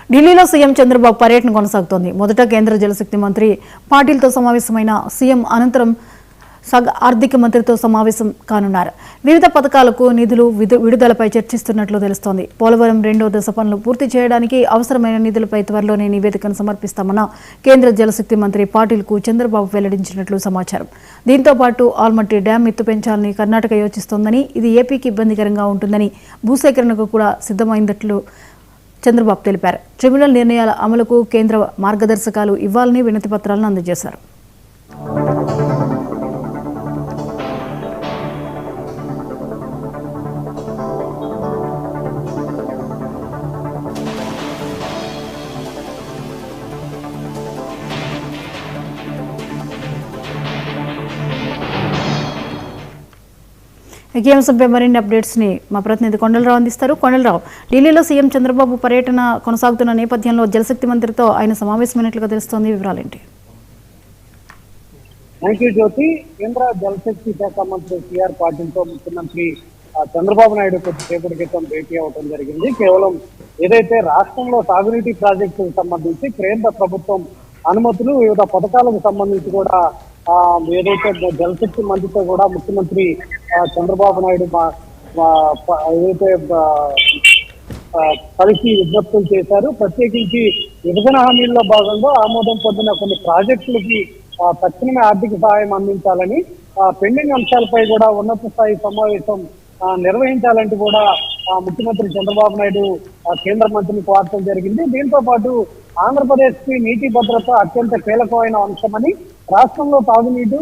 ఢిల్లీలో సీఎం చంద్రబాబు పర్యటన కొనసాగుతోంది. మొదట కేంద్ర జలశక్తి మంత్రి పాటిల్తో సమావేశమైన సీఎం అనంతరం ఆర్థిక మంత్రితో సమావేశం కానున్నారు. వివిధ పథకాలకు నిధులు విడుదలపై చర్చిస్తున్నట్లు తెలుస్తోంది. పోలవరం 2వ దశ పనులు పూర్తి చేయడానికి అవసరమైన నిధులపై త్వరలోనే నివేదికను సమర్పిస్తామన్న కేంద్ర జలశక్తి మంత్రి పాటిల్కు చంద్రబాబు వెల్లడించినట్లు సమాచారం. దీంతో పాటు ఆల్మట్టి డ్యాం ఎత్తు పెంచాలని కర్ణాటక యోచిస్తోందని, ఇది ఏపీకి ఇబ్బందికరంగా ఉంటుందని, భూసేకరణకు కూడా సిద్ధమైనట్లు చంద్రబాబు తెలిపారు. ట్రిబ్యునల్ నిర్ణయాల అమలుకు కేంద్ర మార్గదర్శకాలు ఇవ్వాలని వినతి పత్రాలను అందజేశారు. ఈ అంశంపై మరిన్ని అప్డేట్స్ ని మా ప్రతినిధి కొండలరావు అందిస్తారు. కొండలరావు, ఢిల్లీలో సీఎం చంద్రబాబు పర్యటన కొనసాగుతున్న నేపథ్యంలో జలశక్తి మంత్రితో ఆయన సమావేశమైనట్లుగా తెలుస్తోంది. వివరాలేంటి? థ్యాంక్ యూ జ్యోతి. కేంద్ర జలశక్తి శాఖ మంత్రి సిఆర్ పాటిల్తో ముఖ్యమంత్రి చంద్రబాబు నాయుడు కొద్దిసేపటి క్రితం భేటీ అవడం జరిగింది. కేవలం ఏదైతే రాష్ట్రంలో సాగునీటి ప్రాజెక్టుకు సంబంధించి కేంద్ర ప్రభుత్వం అనుమతులు, వివిధ పథకాలకు సంబంధించి కూడా ఏదైతే జలశక్తి మంత్రితో కూడా ముఖ్యమంత్రి చంద్రబాబు నాయుడు ఏదైతే కలిసి విజ్ఞప్తులు చేశారు. ప్రత్యేకించి విభజన హామీల్లో భాగంగా ఆమోదం పొందిన కొన్ని ప్రాజెక్టులకి తక్షణమే ఆర్థిక సహాయం అందించాలని, పెండింగ్ అంశాలపై కూడా ఉన్నత స్థాయి సమావేశం నిర్వహించాలంటూ కూడా ముఖ్యమంత్రి చంద్రబాబు నాయుడు కేంద్ర మంత్రిని కోరటం జరిగింది. దీంతో పాటు ఆంధ్రప్రదేశ్ కి నీటి భద్రత అత్యంత కీలకమైన అంశమని, రాష్ట్రంలో సాగునీటి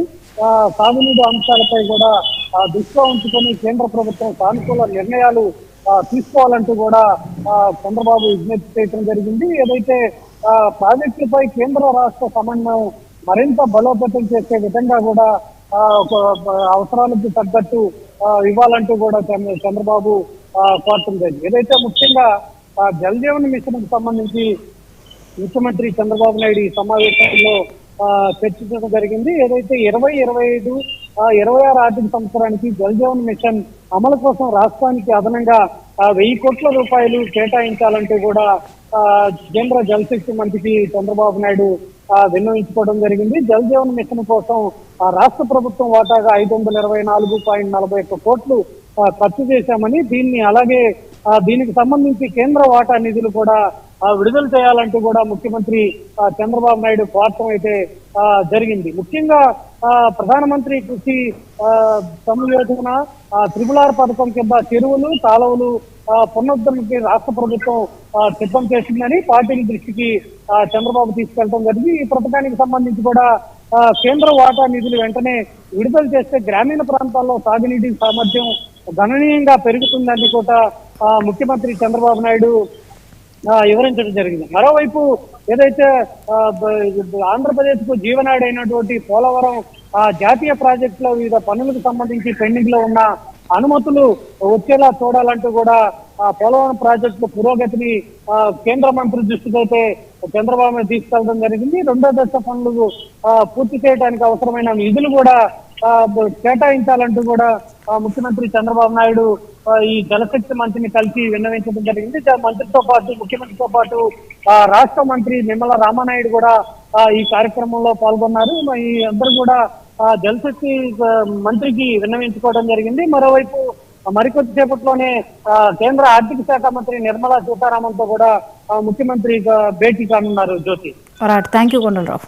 అంశాలపై కూడా దృష్టిలో ఉంచుకొని కేంద్ర ప్రభుత్వం సానుకూల నిర్ణయాలు తీసుకోవాలంటూ కూడా చంద్రబాబు విజ్ఞప్తి చేయడం జరిగింది. ఏదైతే ప్రాజెక్టులపై కేంద్ర రాష్ట్ర సమన్వయం మరింత బలోపేతం చేసే విధంగా కూడా అవసరాలకు తగ్గట్టు ఇవ్వాలంటూ కూడా చంద్రబాబు కోరటం జరిగింది. ఏదైతే ముఖ్యంగా జల్ జీవన్ మిషన్ కు సంబంధించి ముఖ్యమంత్రి చంద్రబాబు నాయుడు ఈ సమావేశంలో చర్చించడం జరిగింది. ఏదైతే 2025, 26 ఆర్థిక సంవత్సరానికి జల్ జీవన్ మిషన్ అమలు కోసం రాష్ట్రానికి అదనంగా 1000 కోట్ల రూపాయలు కేటాయించాలంటూ కూడా కేంద్ర జలశక్తి మంత్రికి చంద్రబాబు నాయుడు విన్నవించుకోవడం జరిగింది. జల్ జీవన్ మిషన్ కోసం రాష్ట్ర ప్రభుత్వం వాటాగా 524.41 కోట్లు ఖర్చు చేశామని, దీనికి సంబంధించి కేంద్ర వాటా నిధులు కూడా విడుదల చేయాలంటూ కూడా ముఖ్యమంత్రి చంద్రబాబు నాయుడు కోరటం అయితే జరిగింది. ముఖ్యంగా ప్రధానమంత్రి కృషి సంయోజన RRR పథకం కింద చెరువులు, కాలువలు పునరుద్ధరణకి రాష్ట్ర ప్రభుత్వం సిద్ధం చేసిందని పార్టీ దృష్టికి చంద్రబాబు తీసుకెళ్లడం జరిగింది. ఈ పథకానికి సంబంధించి కూడా కేంద్ర వాటా నిధులు వెంటనే విడుదల చేస్తే గ్రామీణ ప్రాంతాల్లో సాగునీటి సామర్థ్యం గణనీయంగా పెరుగుతుందని కూడా ముఖ్యమంత్రి చంద్రబాబు నాయుడు వివరించడం జరిగింది. మరోవైపు ఏదైతే ఆంధ్రప్రదేశ్ కు జీవనాడి అయినటువంటి పోలవరం జాతీయ ప్రాజెక్టులో వివిధ పనులకు సంబంధించి పెండింగ్ లో ఉన్న అనుమతులు వచ్చేలా చూడాలంటూ కూడా పోలవరం ప్రాజెక్టు పురోగతిని కేంద్ర మంత్రి దృష్టికి అయితే చంద్రబాబు తీసుకెళ్లడం జరిగింది. 2వ దశ పనులు పూర్తి చేయడానికి అవసరమైన నిధులు కూడా కేటాయించాలంటూ కూడా ముఖ్యమంత్రి చంద్రబాబు నాయుడు ఈ జలశక్తి మంత్రిని కలిసి విన్నవించడం జరిగింది. మంత్రితో పాటు, ముఖ్యమంత్రితో పాటు రాష్ట్ర మంత్రి నిమ్మల రామానాయుడు కూడా ఈ కార్యక్రమంలో పాల్గొన్నారు. ఈ అందరూ కూడా జలశక్తి మంత్రికి విన్నవించుకోవడం జరిగింది. మరోవైపు మరికొద్దిసేపట్లోనే కేంద్ర ఆర్థిక శాఖ మంత్రి నిర్మలా సీతారామన్ తో కూడా ముఖ్యమంత్రి భేటీ కానున్నారు. జ్యోతి, థ్యాంక్ యూ కొండలరావు.